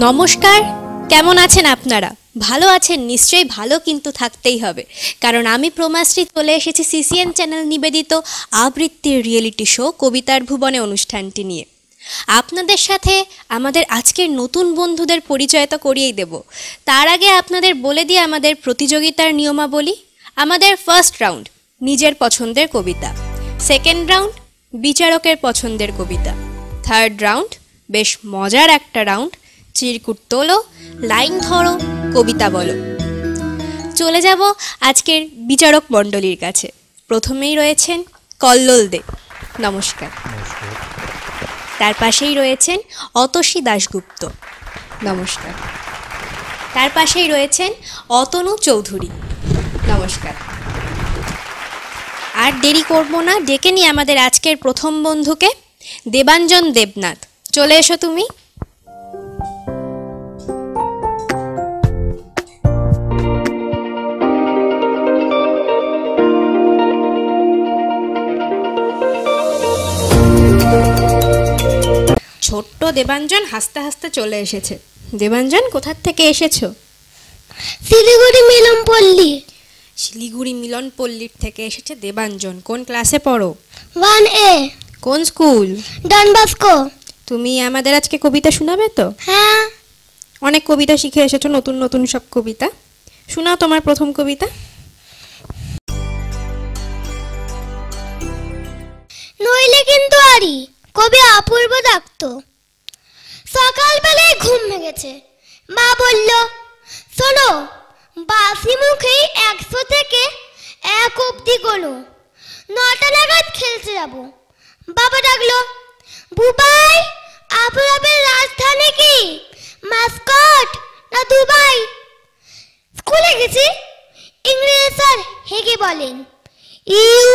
নমস্কার, কেমন আছেন আপনারা? ভালো আছেন নিশ্চয়ই। ভালো কিন্তু থাকতেই হবে, কারণ আমি প্রমাশ্রী চলে এসেছি সিসিএন চ্যানেল নিবেদিত আবৃত্তির রিয়েলিটি শো কবিতার ভুবনে অনুষ্ঠানটি নিয়ে। আপনাদের সাথে আমাদের আজকের নতুন বন্ধুদের পরিচয় তো করিয়েই দেব। তার আগে আপনাদের বলে দিয়ে আমাদের প্রতিযোগিতার নিয়মাবলী। আমাদের ফার্স্ট রাউন্ড নিজের পছন্দের কবিতা, সেকেন্ড রাউন্ড বিচারকের পছন্দের কবিতা, থার্ড রাউন্ড বেশ মজার একটা রাউন্ড চিরকুট তোলো, লাইন ধরো, কবিতা বলো। চলে যাব আজকের বিচারক মণ্ডলীর কাছে। প্রথমেই রয়েছেন কল্লোল দে, নমস্কার। তার পাশেই রয়েছেন অতসী দাশগুপ্ত, নমস্কার। তার পাশেই রয়েছেন অতনু চৌধুরী, নমস্কার। আর দেরি করব না, ডেকে নিয়ে আমাদের আজকের প্রথম বন্ধুকে, দেবাঞ্জন দেবনাথ। চলে এসো তুমি। ছোট্ট দেবাঞ্জন হাসতে হাসতে চলে এসেছে। দেবাঞ্জন, কোথার থেকে এসেছো? শিলিগুড়ি মিলনপল্লী। শিলিগুড়ি মিলনপল্লীর থেকে এসেছে দেবাঞ্জন। কোন ক্লাসে পড়ো? 1A। কোন স্কুল? Don Bosco. তুমি আমাদের আজকে কবিতা শোনাবে তো? হ্যাঁ। অনেক কবিতা শিখে এসেছো, নতুন নতুন সব কবিতা। শোনাও তোমার প্রথম কবিতা। নইলে কিন্তু আরি, কবি অপূর্ব দত্ত। সকালবেলায় ঘুম ভেঙেছে, মা বলল, শোনো, বাসি মুখেই 100 থেকে 1 অবধি গোনো, 9টা নাগাদ খেলতে যাব। বাবা ডাকলো, বুবাই, আবুধাবির রাজধানী কি, মাস্কট না দুবাই? স্কুলে গেছি। ইংরেজি স্যার হেগে বলেন, ইউ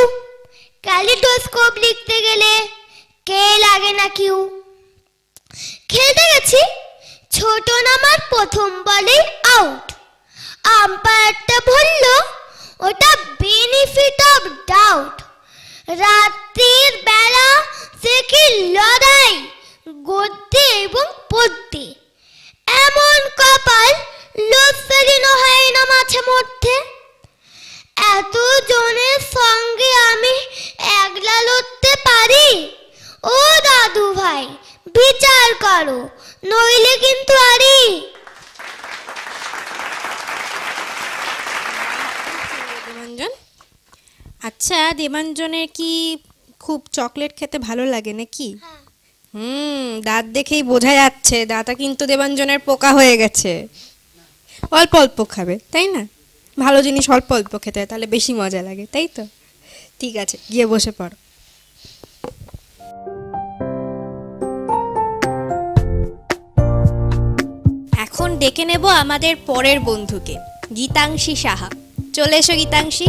ক্যালিডোস্কোপ লিখতে গেলে কে লাগে না কিউ। খেলতে গেছি, ছোট নামার প্রথম বলেই আউট। আম্পায়ারটা বলল, ওটা বেনিফিট অফ ডাউট। রাত্রির বেলা সে কি লড়াই, গদ্যে এবং পদ্যে। এমন কপাল লোডশেডিং হয় না মাঝে মধ্যে। এত জনের সঙ্গে আমি একলা লড়তে পারি? ও দাদু ভাই, বিচার করো, নইলে কিন্তু আরি। দেবাঞ্জন, আচ্ছা, দেবাঞ্জনের কি খুব চকলেট খেতে ভালো লাগে নাকি? দাঁত দেখেই বোঝা যাচ্ছে। দাঁতা কিন্তু দেবাঞ্জনের পোকা হয়ে গেছে। অল্প অল্প খাবে, তাই না? ভালো জিনিস অল্প অল্প খেতে হয়, তাহলে বেশি মজা লাগে, তাই তো? ঠিক আছে, গিয়ে বসে পড়ো। এখন ডেকে নেব আমাদের পরের বন্ধুকে, গীতাংশী সাহা। চলে এসো গীতাংশী।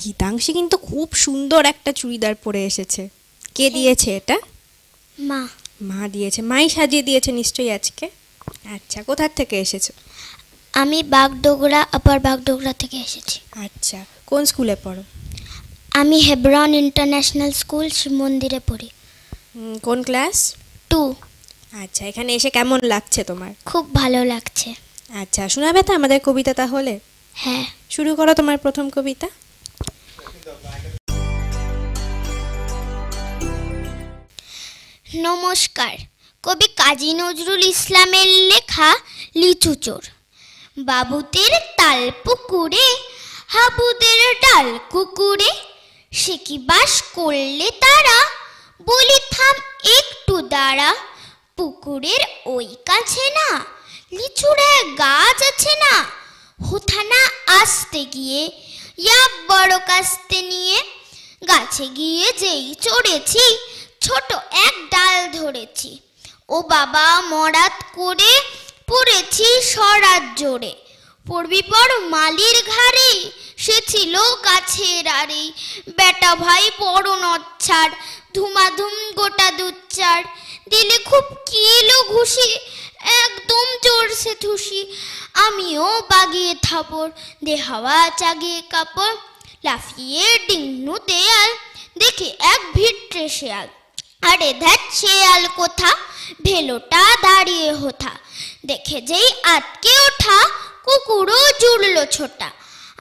গীতাংশী কিন্তু খুব সুন্দর একটা চুড়িদার পরে এসেছে। কে দিয়েছে এটা? মা। মা দিয়েছে। মাই সাজিয়ে দিয়েছে নিশ্চয়ই আজকে। আচ্ছা, কোথার থেকে এসেছো? আমি বাগডোগরা, আপার বাগডোগরা থেকে এসেছি। আচ্ছা, কোন স্কুলে পড়ো? আমি হেব্রন ইন্টারন্যাশনাল স্কুল শিব মন্দিরে পড়ি। কোন ক্লাস? 2। আচ্ছা, এখানে এসে কেমন লাগছে তোমার? খুব ভালো লাগছে। আচ্ছা, শোনাবে তো আমাদের কবিতা তাহলে? হ্যাঁ, শুরু করো তোমার প্রথম কবিতা। নমস্কার। কবি কাজী নজরুল ইসলামের লেখা লিচু চোর। বাবুদের তাল পুকুরে, হাবুদের ডাল কুকুরে, সে কি বাস করলে তারা, বলি থাম একটু দাঁড়া। পুকুরের ওই কাছে না লিচুর এক গাছ আছে না, হোথানা আসতে গিয়ে ইয়া বড় কাস্তে নিয়ে, গাছে গিয়ে যেই চড়েছি, ছোট এক ডাল ধরেছি। ও বাবা, মরাত করে পড়েছি সরাত জোরে। পড়বি পর মালির ঘাড়ে, সে ছিল গাছের আড়ে। বেটা ভাই বড় নচ্ছাড়, ধুমাধুম গোটা দুচ্চার। দিলে খুব কিলো ঘুষি, একদম জোরসে ঠুসি। আমিও বাগিয়ে থাপড়, দে হাওয়া চাগিয়ে কাপড়। লাফিয়ে ডিঙ্গু দেয়াল, দেখি এক ভিটে শেয়াল, আরে ধ্যাত শেয়াল কোথা, ভেলোটা দাঁড়িয়ে হোথা, দেখে যেই আটকে ওঠা, কুকুরও জুড়লো ছোটা।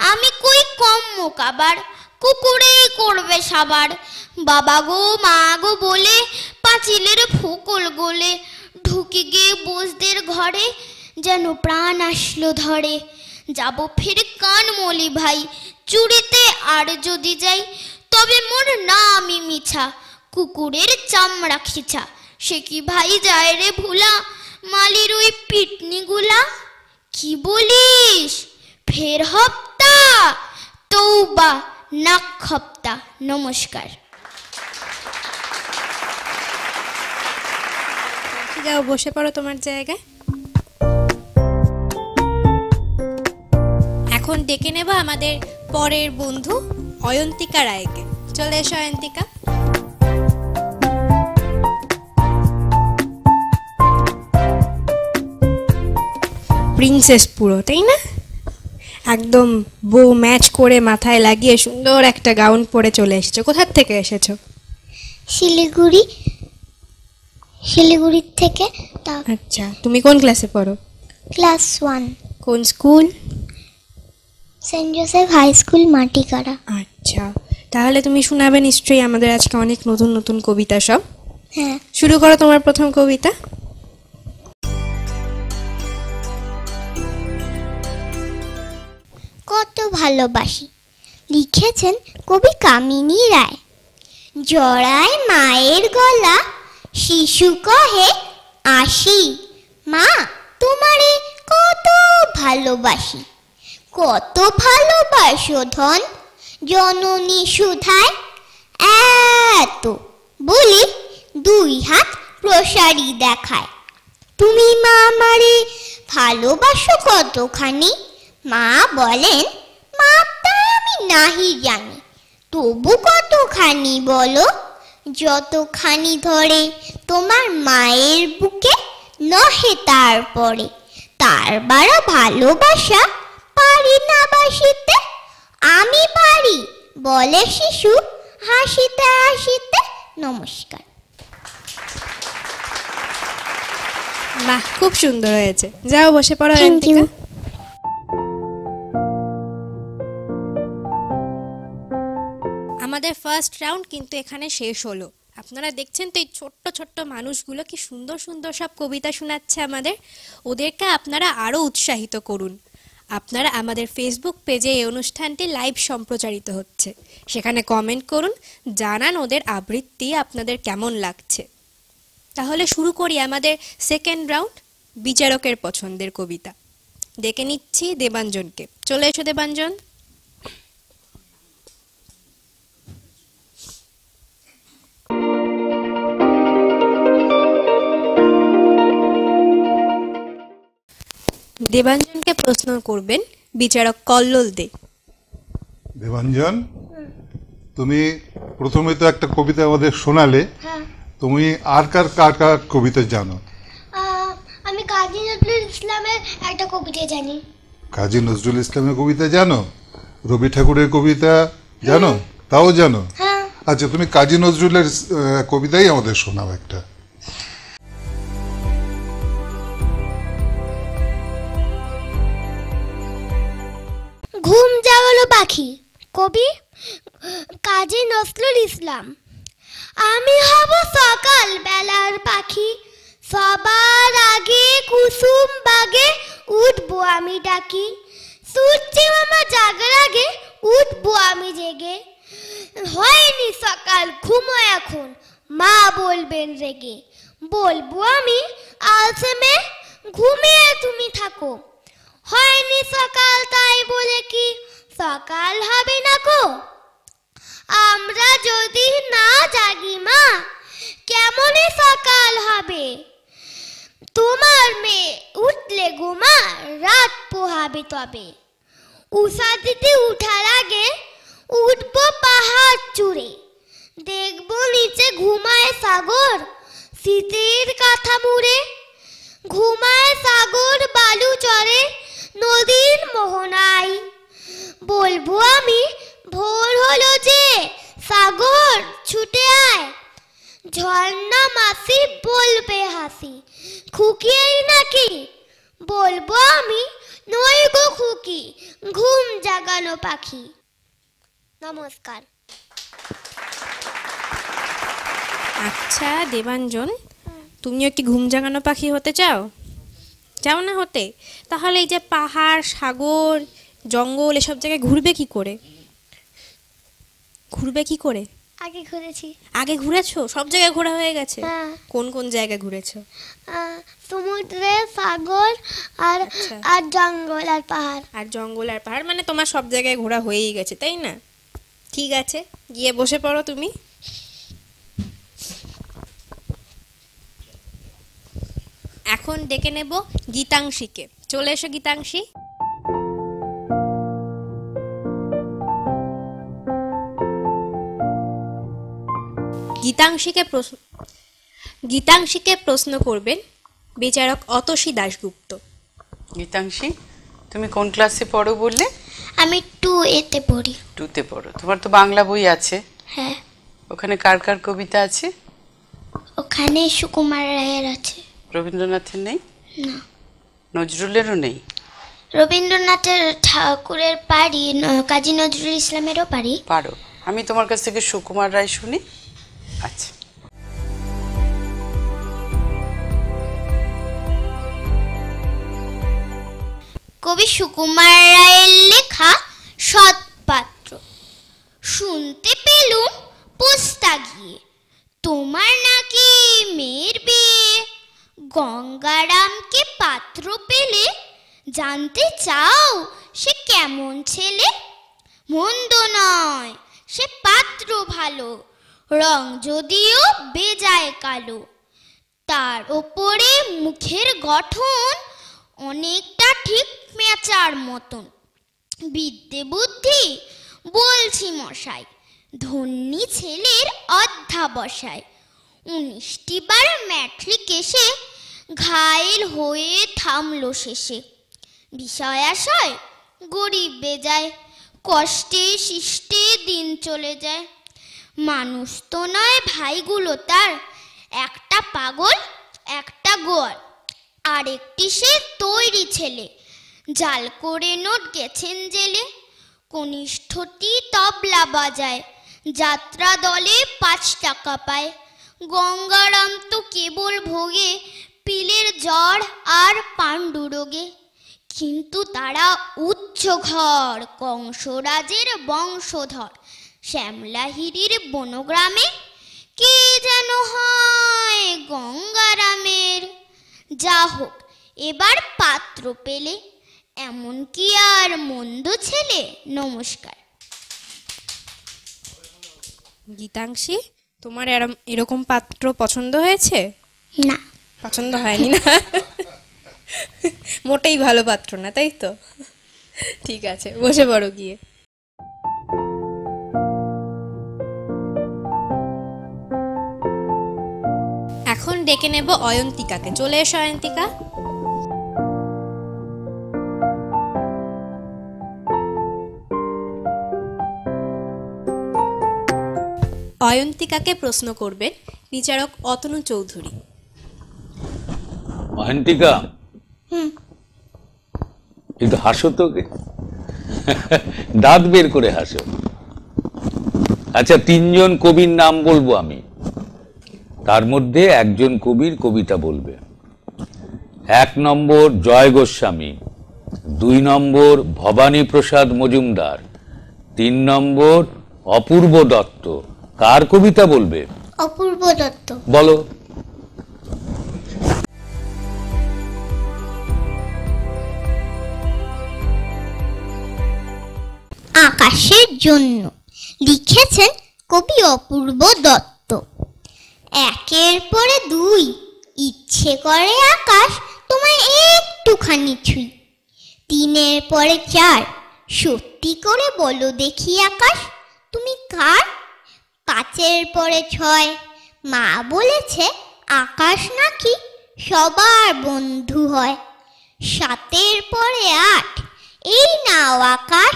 আমি কই কম মোকাবার, কুকুরেই করবে সাবার। বাবা গো মা গো বলে পাঁচিলের ফোকল গোলে, ঢুকে গিয়ে বোসদের ঘরে, যেন প্রাণ আসলো ধরে। যাব ফির কান মলি ভাই, চুরিতে আর যদি যাই, তবে মোর নামই মিছা, কুকুরের চামড়া খিচা। সে কি ভাই যায় রে ভুলা, মালির ওই পিটনিগুলা। কি বলিস ফের হপ্তা, তৌবা নাক হপ্তা। নমস্কার। যাও বসে পড়ো তোমার জায়গায়। এখন ডেকে নেব আমাদের পরের বন্ধু অয়ন্তিকা রায়কে। চলে এসো অয়ন্তিকা। প্রিন্সেস পুরো, তাই না? একদম বউ ম্যাচ করে মাথায় লাগিয়ে সুন্দর একটা গাউন পরে চলে এসেছো। কোথার থেকে এসেছো? শিলিগুড়ির থেকে। আচ্ছা, তুমি কোন ক্লাসে পড়ো? ক্লাস 1। কোন school? Saint Joseph high school, Matigara. আচ্ছা, তাহলে তুমি শোনাবে নিশ্চয়ই আমাদের আজকে অনেক নতুন নতুন কবিতা সব। হ্যাঁ, শুরু করো তোমার প্রথম কবিতা। কত ভালোবাসি, লিখেছেন কবি কামিনী রায়। জড়ায় মায়ের গলা, শিশু কহে আসি, মা তোমারে কত ভালোবাসি। কত ভালোবাসো ধন, জননী সুধায় এত, বলি 2 হাত প্রসারী দেখায়। তুমি মা আমারে ভালোবাসো কতখানি, মা বলেন মাপটা আমি নাহি জানি, তবু কতখানি বলো, যতখানি ধরে তোমার মায়ের বুকে, নহে তারপরে। তার বাড়া ভালোবাসা পারি না বাসিতে, আমি পারি বলে শিশু হাসিতে হাসিতে। নমস্কার। বাহ, খুব সুন্দর হয়েছে। যাও বসে পড়ো Thank অয়ন্তিকা। you. আমাদের ফার্স্ট রাউন্ড কিন্তু এখানে শেষ হলো। আপনারা দেখছেন তো এই ছোট্ট ছোট্ট মানুষগুলো কি সুন্দর সুন্দর সব কবিতা শোনাচ্ছে আমাদের। ওদেরকে আপনারা আরও উৎসাহিত করুন। আপনারা আমাদের ফেসবুক পেজে এই অনুষ্ঠানটি লাইভ সম্প্রচারিত হচ্ছে, সেখানে কমেন্ট করুন, জানান ওদের আবৃত্তি আপনাদের কেমন লাগছে। তাহলে শুরু করি আমাদের সেকেন্ড রাউন্ড, বিচারকের পছন্দের কবিতা। ডেকে নিচ্ছি দেবাঞ্জনকে। চলে এসো দেবাঞ্জন। দেবাঞ্জনকে প্রশ্ন করবেন বিচারক কল্লোল দে। দেবাঞ্জন, তুমি প্রথমে তো একটা কবিতা আমাদের শোনালে, তুমি আর কার কার কার কবিতা জানো? আমি কাজী নজরুল ইসলামের একটা কবিতা জানি। কাজী নজরুল ইসলামের কবিতা জানো? রবি ঠাকুরের কবিতা জানো? তাও জানো? হ্যাঁ। আচ্ছা, তুমি কাজী নজরুলের কবিতাই আমাদের শোনাও একটা। ঘুম জাগালো পাখি, কবি কাজী নজরুল ইসলাম। আমি হব সকাল বেলার পাখি, সবার আগে কুসুম বাগে উঠবো আমি ডাকি। সূর্য মামা জাগার আগে উঠবো আমি জেগে। হয়নি সকাল, ঘুমো এখন, মা বলবেন রেগে। বলবো আমি আলসেমে, ঘুমিয়ে তুমি থাকো। হয়নি সকাল তাই বলে কি সকাল হবে না গো? আমরা যদি না জাগি মা, কেমনে সকাল হবে? তোমার মেয়ে উঠলে গো মা, রাত পোহাবে তবে। উষা দিতে উঠার আগে উঠবো পাহাড় চূড়ে। দেখবো নিচে ঘুমায় সাগর, শীতের কাঁথা মুড়ে। ঘুমায় সাগর বালু চরে, নদীর মোহনায়। বলবো আমি ভোর হলো যে, সাগর ছুটে আয়, ঝর্ণা মাসি বলবে হাসি। খুকি এই নাকি? বলবো আমি, নই গো খুকি, ঘুম জাগানো পাখি। নমস্কার। আচ্ছা দেবাঞ্জন, তুমিও কি ঘুম জাগানো পাখি হতে চাও? চাও না হতে? তাহলে এই যে পাহাড়, সাগর, জঙ্গল এসব জায়গায় ঘুরবে কি করে? ঘুরবে কি করে? আগে ঘুরেছি। আগে ঘুরেছো? সব জায়গায় ঘোরা হয়ে গেছে? হ্যাঁ। কোন কোন জায়গায় ঘুরেছো? সমুদ্রে, সাগর আর আচ্ছা। আর জঙ্গল আর পাহাড়। আর জঙ্গল আর পাহাড় মানে তোমার সব জায়গায় ঘোরা হয়েই গেছে, তাই না? ঠিক আছে, গিয়ে বসে পড়ো তুমি। এখন ডেকে নেব গীতাংশীকে। চলে এসো গীতাংশী। গীতাংশীকে প্রশ্ন করবেন বিচারক অতসী দাশগুপ্ত। গীতাংশী, তুমি কোন ক্লাসে পড়ো বললে? আমি 2A-তে পড়ি। 2তে পড়ো। তোমার তো বাংলা বই আছে। হ্যাঁ। ওখানে কার কার কবিতা আছে? ওখানে সুকুমার রায়ের আছে। রবীন্দ্রনাথের নেই? না। নজরুলেরও নেই? রবীন্দ্রনাথের, ঠাকুরের পারি, কাজী নজরুল ইসলামেরও পারি। পারো। আমি তোমার কাছ থেকে সুকুমার রায় শুনি। আচ্ছা। কবি সুকুমার রায়ের লেখা সৎপাত্র। শুনতে পেলুম পোস্তা গিয়ে, তোমার নাকি মেয়ের বিয়ে। গঙ্গারামকে পাত্র পেলে, জানতে চাও সে কেমন ছেলে? মন্দ নয়, সে পাত্র ভালো, রং যদিও বেজায় কালো। তার ওপরে মুখের গঠন অনেকটা ঠিক মেচার মতন। বিদ্যে বুদ্ধি বলছি মশাই, ধন্যী ছেলের অধ্যাবসায়। 19টি বার ম্যাট্রিক এসে ঘায়েল হয়ে থামলো শেষে। বিষয়াশয় গরিব বেজায়, কষ্টে শিষ্টে দিন চলে যায়। মানুষ তো নয় ভাইগুলো তার, একটা পাগল একটা গোয়ার। আরেকটি সে তৈরি ছেলে, জাল করে নোট গেছেন জেলে। কনিষ্ঠটি তবলা বাজায়, যাত্রা দলে 5 টাকা পায়। গঙ্গারাম তো কেবল ভোগে পিলের জ্বর আর পাণ্ডুরোগে। কিন্তু তারা উচ্চ ঘর, কংসরাজের বংশধর। শ্যামলাহিরির বনগ্রামে কে যেন হয় গঙ্গারামের। যা হোক, এবার পাত্র পেলে, এমন কি আর মন্দ ছেলে? নমস্কার। গীতাংশী, তোমার এরকম পাত্র পছন্দ হয়েছে? না। পছন্দ হয়নি না? মোটেই ভালো পাত্র না, তাই তো? ঠিক আছে, বসে পড়ো গিয়ে। এখন ডেকে নেব অয়ন্তিকাকে। চলে এসো অয়ন্তিকা। অয়ন্তিকাকে প্রশ্ন করবেন বিচারক অতনু চৌধুরী। অয়ন্তিকা, একটু হাসো তো, দাঁত বের করে হাসো। আচ্ছা, 3 জন কবির নাম বলবো আমি, তার মধ্যে একজন কবির কবিতা বলবে। 1 নম্বর জয় গোস্বামী, 2 নম্বর ভবানী প্রসাদ মজুমদার, 3 নম্বর অপূর্ব দত্ত। কার কবিতা বলবে? অপূর্ব দত্ত। বলো। আকাশের জন্য লিখেছেন কবি অপূর্ব দত্ত। 1-এর পরে 2, ইচ্ছে করে আকাশ তোমায় একটুখানি ছুঁই। 3-এর পরে 4, সত্যি করে বলো দেখি আকাশ তুমি কার? 5-এর পরে 6, মা বলেছে আকাশ নাকি সবার বন্ধু হয়। 7-এর পরে 8, এই নাও আকাশ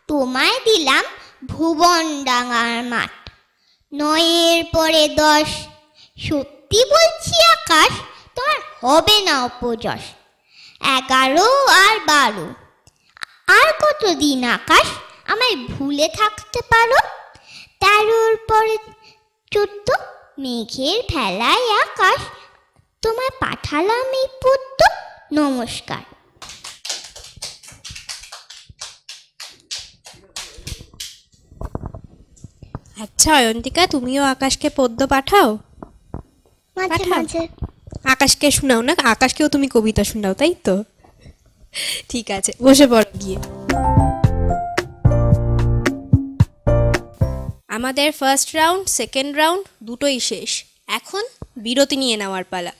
তোমায় দিলাম ভুবনডাঙ্গার মাঠ। 9-এর পরে 10, সত্যি বলছি আকাশ, তোমার হবে না অপযশ। 11 আর 12, আর কতদিন আকাশ আমায় ভুলে থাকতে পারো? 13-র পরে 14, মেঘের ভেলায় আকাশ, তোমায় পাঠালাম এই পদ্য, নমস্কার। আচ্ছা অয়ন্তিকা, তুমিও আকাশকে পদ্য পাঠাও? মাঝে পাঠাও। মাঝে। আকাশকে শোনাও না, আকাশকেও তুমি কবিতা শোনাও, তাই তো? ঠিক আছে, বসে পড়ো গিয়ে। আমাদের ফার্স্ট রাউন্ড, সেকেন্ড রাউন্ড দুটোই শেষ। এখন বিরতি নিয়ে নেওয়ার পালা।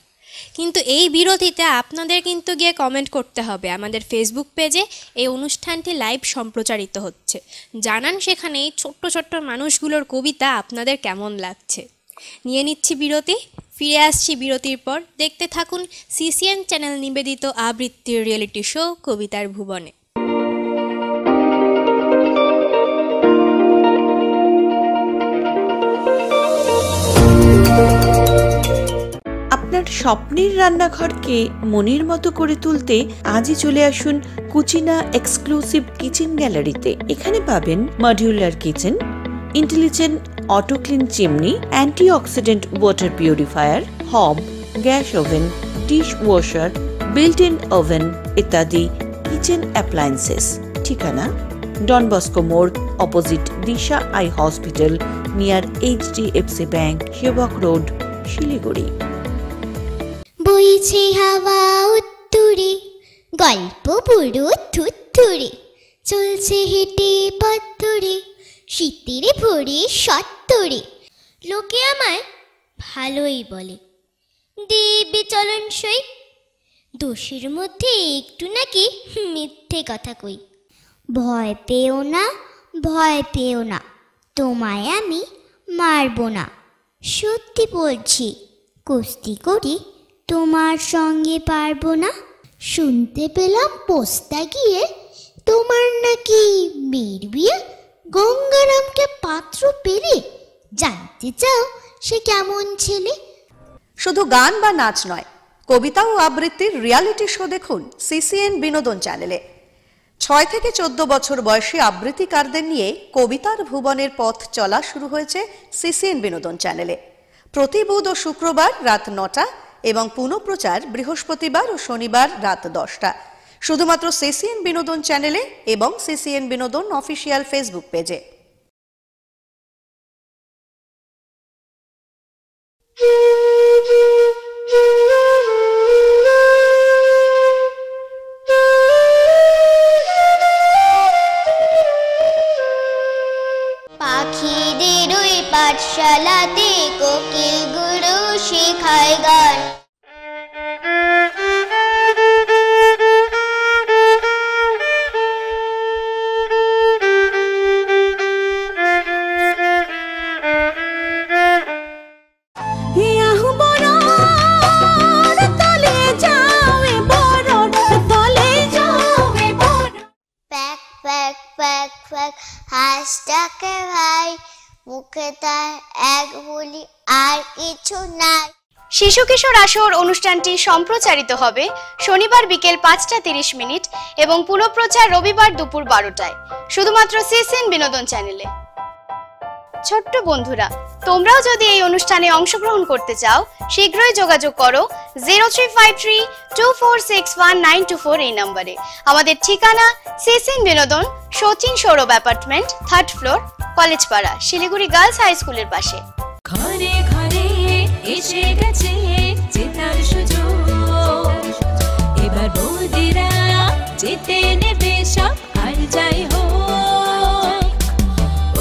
কিন্তু এই বিরতিতে আপনাদের কিন্তু গিয়ে কমেন্ট করতে হবে। আমাদের ফেসবুক পেজে এই অনুষ্ঠানটি লাইভ সম্প্রচারিত হচ্ছে। জানান সেখানে এই ছোট্ট ছোট্ট মানুষগুলোর কবিতা আপনাদের কেমন লাগছে। নিয়ে নিচ্ছি বিরতি, ফিরে আসছি বিরতির পর। দেখতে থাকুন সিসিএন চ্যানেল নিবেদিত আবৃত্তির রিয়েলিটি শো কবিতার ভুবনে। আপনার স্বপ্নের রান্নাঘরকে মনের মতো করে তুলতে আজই চলে আসুন কুচিনা এক্সক্লুসিভ কিচেন গ্যালারিতে। এখানে পাবেন modular kitchen, intelligent auto clean chimney, antioxidant water purifier, hob, gas oven, dishwasher, built in oven ইত্যাদি কিচেন অ্যাপ্লায়েন্সেস। ঠিকানা ডন বস্কো মোড়, opposite Disha eye hospital, near HDFC bank, Sevoke road, Siliguri. বইছে হাওয়া উত্তুরে, গল্প বুড়ো থুত্তুরে, চলছে হেঁটে পত্তরে, শীতের ভোরে সত্তরে। লোকে আমায় ভালোই বলে, দেবে চলনসই, দোষের মধ্যে একটু নাকি মিথ্যে কথা কই। ভয় পেও না, ভয় পেও না, তোমায় আমি মারব না। সত্যি বলছি, কুস্তি করি তোমার সঙ্গে পারবো না। শুনতে পেলাম পোস্তা গিয়ে তোমার নাকি মেয়ের বিয়ে, গঙ্গারামকে পাত্র পেলে, জানতে চাও সে কেমন ছেলে? শুধু গান বা নাচ নয়, কবিতা ও আবৃত্তির রিয়ালিটি শো দেখুন সিসিএন বিনোদন চ্যানেলে। 6 থেকে 14 বছর বয়সী আবৃত্তিকারদের নিয়ে কবিতার ভুবনের পথ চলা শুরু হয়েছে সিসিএন বিনোদন চ্যানেলে। প্রতি বুধ ও শুক্রবার রাত 9টা এবং পুনঃপ্রচার বৃহস্পতিবার ও শনিবার রাত 10টা, শুধুমাত্র সিসিএন বিনোদন চ্যানেলে এবং সিসিএন বিনোদন অফিসিয়াল ফেসবুক পেজে। পাখিদের ওই পাঠশালাতে কোকিল গুরু শেখায় গান। প্যাক প্যাক প্যাক প্যাক হাঁসটাকে ভাই, মুখে তার এক বলি আর কিছু নাই। শিশু কিশোর আসর অনুষ্ঠানটি সম্প্রচারিত হবে শনিবার বিকেল 5:30 এবং পুনঃপ্রচার রবিবার দুপুর 12টায়, শুধুমাত্র সিসিএন বিনোদন চ্যানেলে। ছোট্ট বন্ধুরা, তোমরাও যদি এই অনুষ্ঠানে অংশগ্রহণ করতে চাও, শীঘ্রই যোগাযোগ করো 0353246194 এই নম্বরে। আমাদের ঠিকানা CCN Binodan, Sachin Saurav apartment, 3rd floor, Collegepara, Siliguri girls high স্কুলের পাশে। ঘরে ঘরে এসে গেছে জেতার সুযোগ, এবার বৌদিরা জিতে নেবে সব, আর যাই হোক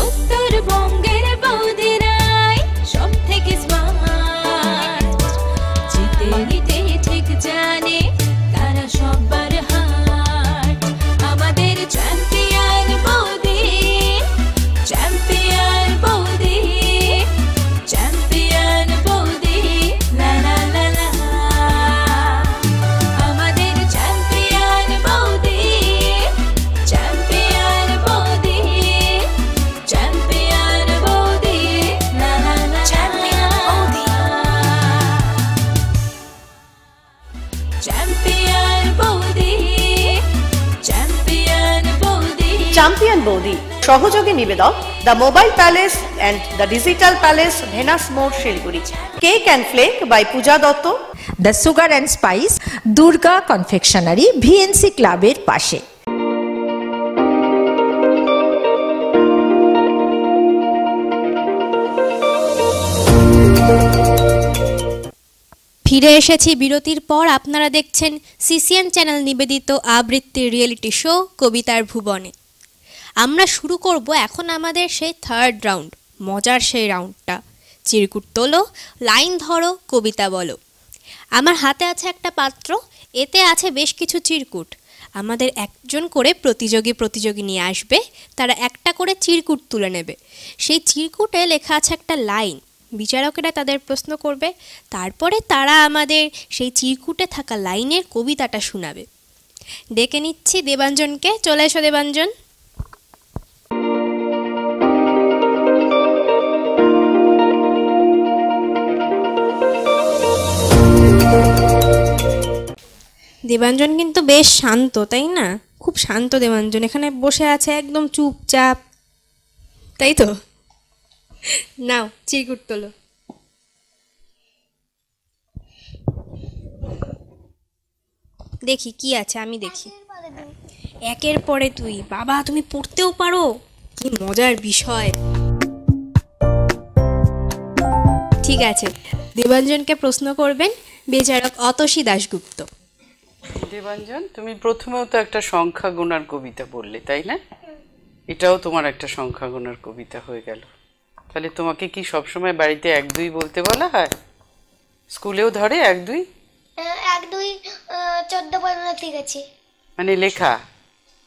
উত্তরবঙ্গের বৌদিরাই সব থেকে স্মার্ট, জিতে নিতে ঠিক জানে তারা সবার হাট। আমাদের চ্যাম্পিয়ন বৌদি, চ্যাম্পিয়ন বৌদি, চ্যাম্পিয়ন বৌদি, লা চ্যাম্পিয়ন বৌদি সহযোগী নিবেদক the mobile palace and the digital palace, Venus মোড়, Siliguri. Cake and flake by Puja Dutta. The sugar and spice, Durga confectionery, VNC ক্লাবের পাশে। ফিরে এসেছি বিরতির পর। আপনারা দেখছেন সিসিএন চ্যানেল নিবেদিত আবৃত্তির রিয়েলিটি শো কবিতার ভুবনে। আমরা শুরু করব এখন আমাদের সেই থার্ড রাউন্ড, মজার সেই রাউন্ডটা। চিরকুট তোলো, লাইন ধরো, কবিতা বলো। আমার হাতে আছে একটা পাত্র, এতে আছে বেশ কিছু চিরকুট। আমাদের একজন করে প্রতিযোগী নিয়ে আসবে, তারা একটা করে চিরকুট তুলে নেবে। সেই চিরকুটে লেখা আছে একটা লাইন, বিচারকেরা তাদের প্রশ্ন করবে, তারপরে তারা আমাদের সেই চিরকুটে থাকা লাইনের কবিতাটা শোনাবে। ডেকে নিচ্ছি দেবাঞ্জনকে, চলে এসো দেবাঞ্জন। দেবাঞ্জন কিন্তু বেশ শান্ত, তাই না? খুব শান্ত দেবাঞ্জন, এখানে বসে আছে একদম চুপচাপ, তাই তো? নাও চিরকুট তোলো। দেখি কি আছে, আমি দেখি। একের পরে তুই, বাবা তুমি পড়তেও পারো, কি মজার বিষয়। ঠিক আছে, দেবাঞ্জনকে প্রশ্ন করবেন বিচারক অতসী দাশগুপ্ত। দেবাঞ্জন, তুমি প্রথমেও তো একটা সংখ্যা গোনার কবিতা বললে, তাই না? এটাও তোমার একটা সংখ্যা গোনার কবিতা হয়ে গেল। তাহলে তোমাকে কি সবসময় বাড়িতে 1 2 বলতে বলা হয়? স্কুলেও ধরে 1 2? 1 2 14 15 ঠিক আছে, মানে লেখা।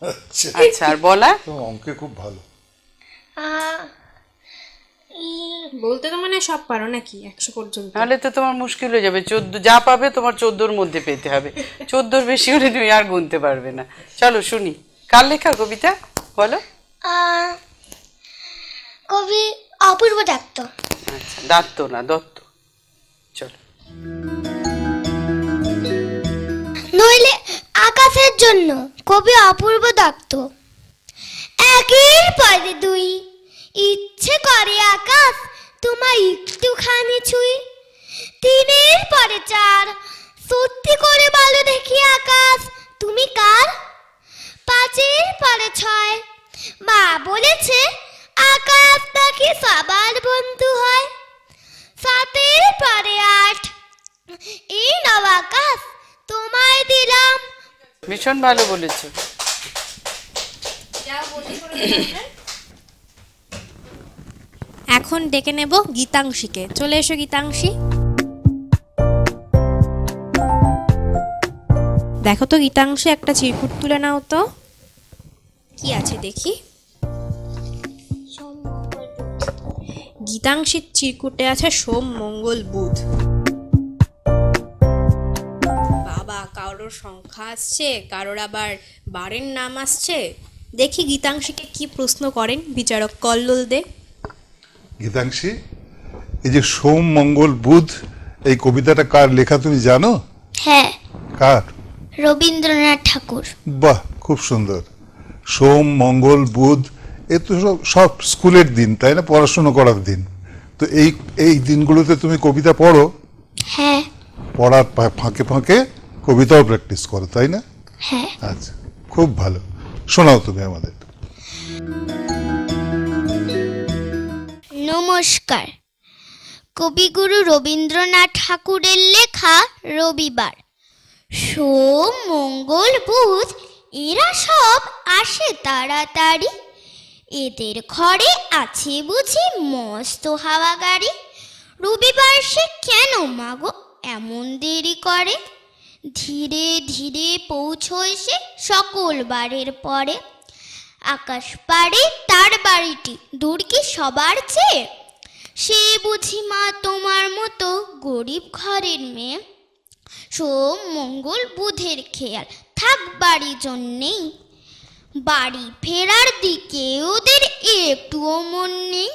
আচ্ছা, আর বলা? অঙ্কে খুব ভালো। বলতে তো মানে সব পারো নাকি 100 পর্যন্ত? তাহলে তো তোমার মুশকিল হয়ে যাবে। 14 যা পাবে তোমার 14-র মধ্যে পেতে হবে। 14-র বেশি হলে তুমি আর গুনতে পারবে না। চলো শুনি, কার লেখা কবিতা বলো। কবি অপূর্ব দত্ত। আচ্ছা, দত্ত না, দত্ত। চলো। নইলে আকাশের জন্য, কবি অপূর্ব দত্ত। 1-এর পরে 2, ইচ্ছে করে আকাশ তোমায় একটুখানি ছুঁই। 3-এর পরে 4, সত্যি করে বলো দেখি আকাশ তুমি কার। 5-এর পরে 6, মা বলেছে আকাশ নাকি সবার বন্ধু হয়। 7-এর পরে 8, এই নাও আকাশ তোমায় দিলাম। ভীষণ ভালো বলেছো। এখন ডেকে নেব গীতাংশীকে, চলে এসো গীতাংশী। দেখো তো গীতাংশী, একটা চিরকুট তুলে নাও তো, কি আছে দেখি। গীতাংশীর চিরকুটে আছে সোম মঙ্গল বুধ। বাবা, কারোর সংখ্যা আসছে, কারোর আবার বারের নাম আসছে। দেখি গীতাংশীকে কি প্রশ্ন করেন বিচারক কল্লোল দে। গীতাংশী, এই যে সোম মঙ্গল বুধ, এই কবিতাটা কার লেখা তুমি জানো? হ্যাঁ, কার? রবীন্দ্রনাথ ঠাকুর। বাহ, খুব সুন্দর। সোম মঙ্গল বুধ, এ তো সব স্কুলের দিন, তাই না? পড়াশুনো করার দিন। তো এই দিনগুলোতে তুমি কবিতা পড়ো? হ্যাঁ। পড়ার ফাঁকে ফাঁকে কবিতাও প্র্যাকটিস করো, তাই না? হ্যাঁ। আচ্ছা, খুব ভালো। শোনাও তুমি আমাদের। নমস্কার। কবিগুরু রবীন্দ্রনাথ ঠাকুরের লেখা রবিবার। সোম মঙ্গল বুধ এরা সব আসে তাড়াতাড়ি। এদের ঘরে আছে বুঝি মস্ত হাওয়া গাড়ি। রবিবার সে কেন মাগো এমন দেরি করে? ধীরে ধীরে পৌঁছয় সে সকল বারের পরে। আকাশ পাড়ে তার বাড়িটি, দূর কি সবার চেয়ে? সে বুঝি মা তোমার মতো গরিব ঘরের মেয়ে। সোম মঙ্গল বুধের খেয়াল থাক বাড়ি জন্যেই। বাড়ি ফেরার দিকে ওদের একটুও মন নেই।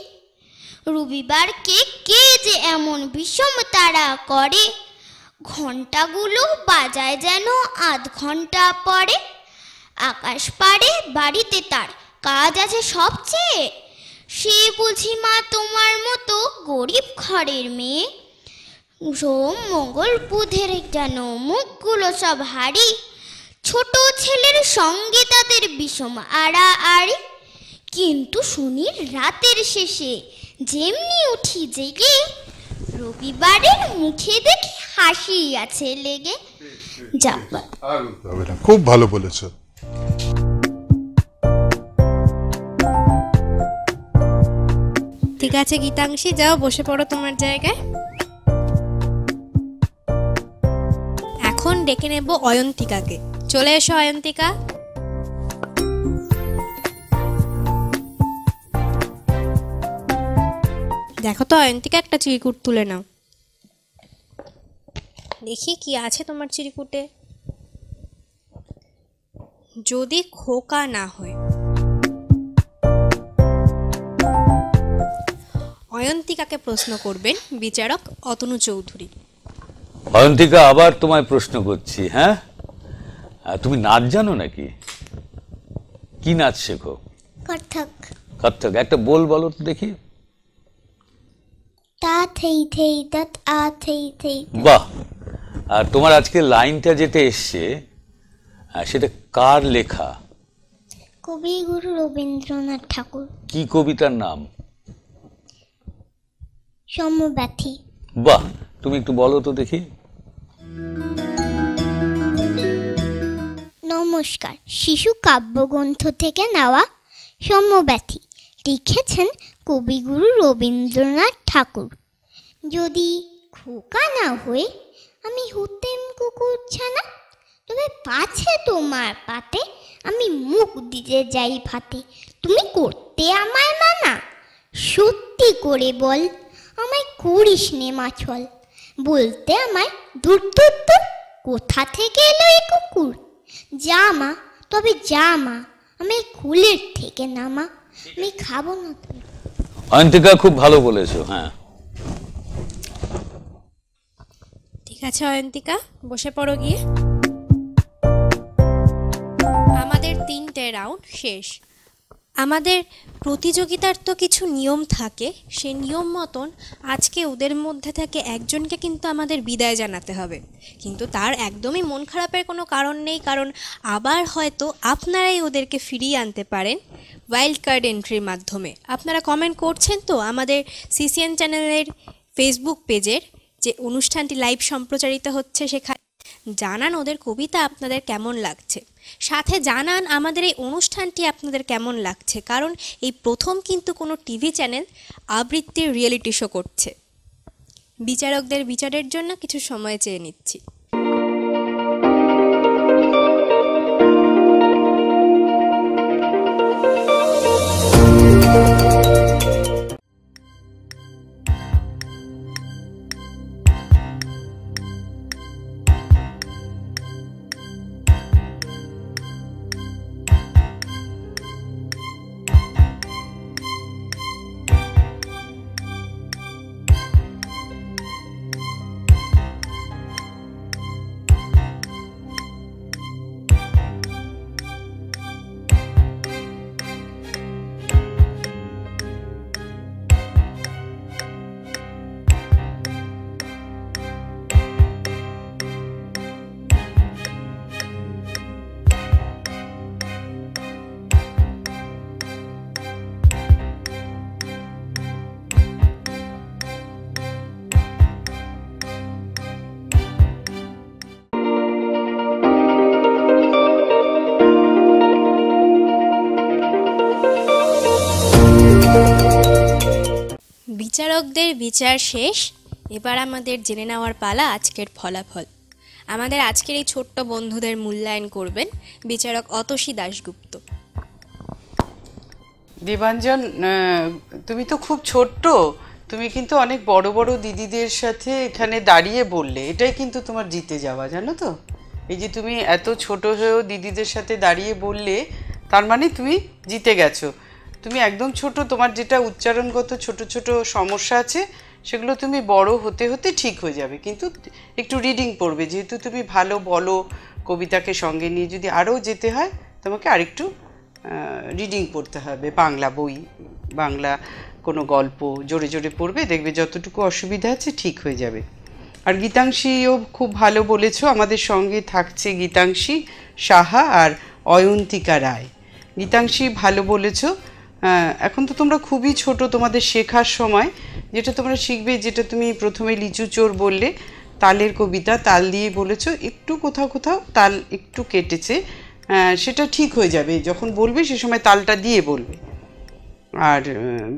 রবিবারকে কে যে এমন বিষম তাড়া করে, ঘন্টাগুলো বাজায় যেন আধ ঘন্টা পরে। আকাশ পাড়ে বাড়িতে তার কাজ আছে সবচেয়ে? সে বুঝি মা তোমার মতো গরিব ঘরের মেয়ে? সোম মঙ্গল বুধের যেন মুখগুলো সব হারি, ছোট ছেলের সঙ্গে তাদের বিষম আড়াআড়ি। কিন্তু শনির রাতের শেষে যেমনি উঠি জেগে, রবিবারের মুখে দেখি হাসি আছে লেগে। যাবা খুব ভালো বলেছো। ঠিক আছে গীতাংশী, যাও বসে পড়ো তোমার জায়গায়। এখন ডেকে নেব অয়ন্তিকাকে। চলে এসো অয়ন্তিকা। দেখো তো অয়ন্তিকা, একটা চিরকুট তুলে নাও। দেখি কি আছে তোমার চিরকুটে। যদি খোকা না হয়। অয়ন্তিকাকে প্রশ্ন করবেন বিচারক অতনু চৌধুরী। অয়ন্তিকা, আবার তোমায় প্রশ্ন করছি। হ্যাঁ, তুমি নাচ জানো নাকি? কি নাচ শেখো? কত্থক। কত্থক একটা বলো তো দেখি। তা থেই থেই তৎ আ থেই থেই। বাহ! আর তোমার আজকে লাইনটা যেটা এসছে সেটা কার লেখা? কবিগুরু রবীন্দ্রনাথ ঠাকুর। কি কবিতার নাম? সমব্যথী। বাহ! তুমি একটু বলো তো দেখি। নমস্কার। শিশু কাব্যগ্রন্থ থেকে নেওয়া সমব্যথী, লিখেছেন কবিগুরু রবীন্দ্রনাথ ঠাকুর। যদি খোকা না হয়ে আমি হতেম কুকুরছানা, তবে পাছে তোমার পাতে আমি মুখ দিতে যাই ভাতে। তুমি করতে আমায় মানা? সত্যি করে বল, আমায় করিস নে মাছল। বলতে আমায় দূর দূর দূর, কোথা থেকে এলো এই কুকুর? যা মা, তবে যা মা, আমি কুলের থেকে নামা, আমি খাবো না তো। অয়ন্তিকা, খুব ভালো বলেছো। হ্যাঁ, ঠিক আছে অয়ন্তিকা, বসে পড়ো গিয়ে। আমাদের 3টে রাউন্ড শেষ। আমাদের প্রতিযোগিতার তো কিছু নিয়ম থাকে, সেই নিয়ম মতন আজকে ওদের মধ্যে থেকে একজনকে কিন্তু আমাদের বিদায় জানাতে হবে। কিন্তু তার একদমই মন খারাপের কোনো কারণ নেই, কারণ আবার হয়তো আপনারাই ওদেরকে ফিরিয়ে আনতে পারেন ওয়াইল্ড কার্ড এন্ট্রির মাধ্যমে। আপনারা কমেন্ট করছেন তো আমাদের সিসিএন চ্যানেলের ফেসবুক পেজের যে অনুষ্ঠানটি লাইভ সম্প্রচারিত হচ্ছে, সেখানে জানান ওদের কবিতা আপনাদের কেমন লাগছে, সাথে জানান আমাদের এই অনুষ্ঠানটি আপনাদের কেমন লাগছে, কারণ এই প্রথম কিন্তু কোনো টিভি চ্যানেল আবৃত্তির রিয়েলিটি শো করছে। বিচারকদের বিচারের জন্য কিছু সময় চেয়ে নিচ্ছি। বিচারকদের বিচার শেষ। এবার আমাদের জেনে নেওয়ার পালা আজকের ফলাফল। আমাদের আজকের এই ছোট্ট বন্ধুদের মূল্যায়ন করবেন বিচারক অতসী দাশগুপ্ত। দেবাঞ্জন, তুমি তো খুব ছোট্ট, তুমি কিন্তু অনেক বড় বড় দিদিদের সাথে এখানে দাঁড়িয়ে বললে, এটাই কিন্তু তোমার জিতে যাওয়া, জানো তো? এই যে তুমি এত ছোট হয়েও দিদিদের সাথে দাঁড়িয়ে বললে, তার মানে তুমি জিতে গেছো। তুমি একদম ছোট, তোমার যেটা উচ্চারণগত ছোট ছোট সমস্যা আছে সেগুলো তুমি বড় হতে হতে ঠিক হয়ে যাবে, কিন্তু একটু রিডিং পড়বে। যেহেতু তুমি ভালো বলো, কবিতাকে সঙ্গে নিয়ে যদি আরও যেতে হয় তোমাকে আরেকটু রিডিং পড়তে হবে, বাংলা বই, বাংলা কোনো গল্প জোরে জোরে পড়বে, দেখবে যতটুকু অসুবিধা আছে ঠিক হয়ে যাবে। আর গীতাংশীও খুব ভালো বলেছো, আমাদের সঙ্গে থাকছে গীতাংশী সাহা আর অয়ন্তিকা রায়। গীতাংশী ভালো বলেছো। এখন তো তোমরা খুবই ছোট, তোমাদের শেখার সময় যেটা তোমরা শিখবে, যেটা তুমি প্রথমে লিচু চোর বললে, তালের কবিতা, তাল দিয়ে বলেছো, একটু কোথাও কোথাও তাল একটু কেটেছে, সেটা ঠিক হয়ে যাবে, যখন বলবে সে সময় তালটা দিয়ে বলবে। আর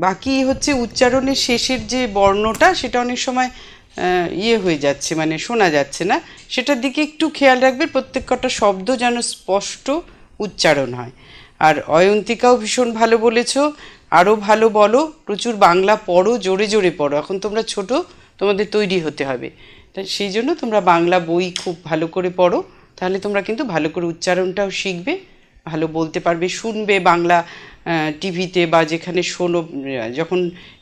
বাকি হচ্ছে উচ্চারণের শেষের যে বর্ণটা, সেটা অনেক সময় হয়ে যাচ্ছে, মানে শোনা যাচ্ছে না, সেটার দিকে একটু খেয়াল রাখবে, প্রত্যেক কটা শব্দ যেন স্পষ্ট উচ্চারণ হয়। আর অয়ন্তিকাও ভীষণ ভালো বলেছ, আরও ভালো বলো, প্রচুর বাংলা পড়ো, জোরে জোরে পড়ো, এখন তোমরা ছোট, তোমাদের তৈরি হতে হবে, তাই সেই জন্য তোমরা বাংলা বই খুব ভালো করে পড়ো, তাহলে তোমরা কিন্তু ভালো করে উচ্চারণটাও শিখবে, ভালো বলতে পারবে, শুনবে বাংলা টিভিতে বা যেখানে শোনো, যখন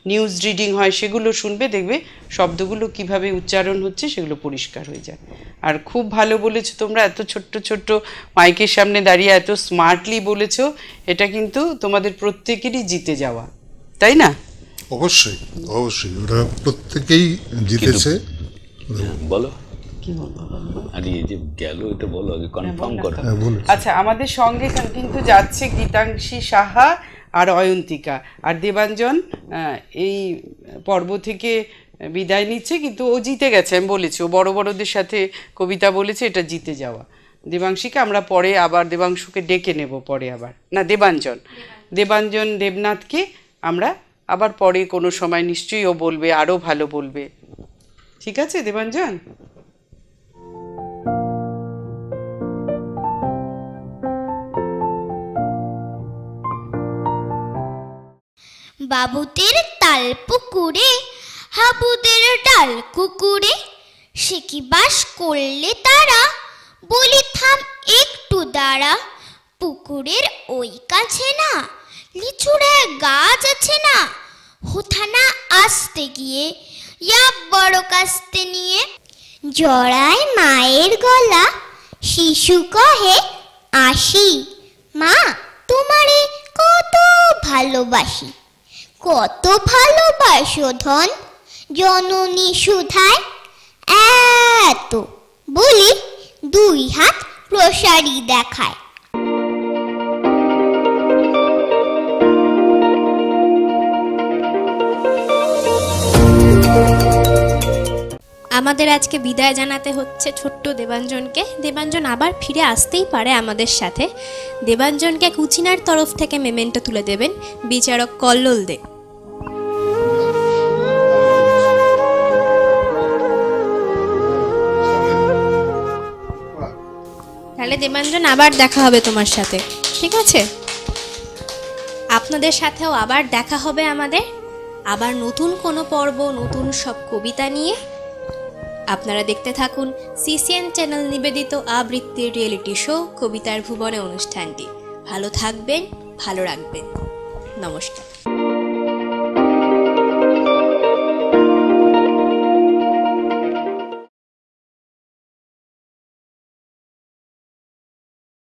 নিউজ রিডিং হয় সেগুলো শুনবে, দেখবে শব্দগুলো কিভাবে উচ্চারণ হচ্ছে সেগুলো পরিষ্কার হয়ে যায়। আর খুব ভালো বলেছো তোমরা, এত ছোট্ট ছোট্ট মাইকের সামনে দাঁড়িয়ে এত স্মার্টলি বলেছো, এটা কিন্তু তোমাদের প্রত্যেকেরই জিতে যাওয়া, তাই না? অবশ্যই অবশ্যই, ওরা প্রত্যেকেই জিতেছে। বলো কি বলবো, আরে এই যে গেল এটা বলো আগে, কনফার্ম করো। আচ্ছা, আমাদের সঙ্গে কিন্তু যাচ্ছে গীতাংশী সাহা আর অয়ন্তিকা, আর দেবাঞ্জন এই পর্ব থেকে বিদায় নিচ্ছে, কিন্তু ও জিতে গেছে, আমি বলেছি, ও বড় বড়দের সাথে কবিতা বলেছে, এটা জিতে যাওয়া। দেবাংশীকে আমরা পরে আবার, দেবাংশুকে ডেকে নেব পরে আবার, না দেবাঞ্জন দেবনাথকে আমরা আবার পরে কোনো সময় নিশ্চয়ই ও বলবে, আরও ভালো বলবে। ঠিক আছে দেবাঞ্জন? বাবুদের তাল পুকুরে, হাবুদের ডাল কুকুরে, সে কি বাস করলে তারা, বলি থাম একটু দাঁড়া, পুকুরের ওই কাছে না লিচুড়ে গাছ আছে না, হোথানা আসতে গিয়ে ইয়া বড় কাস্তে নিয়ে, জড়ায় মায়ের গলা, শিশু কহে আসি, মা তোমারে কত ভালোবাসি, কত ভালোবাসো ধন জননী সুধায় এত, বলি দুই হাত প্রসারী দেখায়। আমাদের আজকে বিদায় জানাতে হচ্ছে ছোট্ট দেবাঞ্জনকে। দেবাঞ্জন আবার ফিরে আসতেই পারে আমাদের সাথে। দেবাঞ্জনকে কুচিনার তরফ থেকে মেমেন্টো তুলে দেবেন বিচারক কল্লোল দে। তাহলে দেবাঞ্জন আবার দেখা হবে তোমার সাথে, ঠিক আছে? আপনাদের সাথেও আবার দেখা হবে আমাদের, আবার নতুন কোনো পর্ব, নতুন সব কবিতা নিয়ে। আপনারা দেখতে থাকুন সিসিএন চ্যানেল নিবেদিত আবৃত্তির রিয়েলিটি শো কবিতার ভুবনে অনুষ্ঠানটি। ভালো থাকবেন, ভালো রাখবেন। নমস্কার।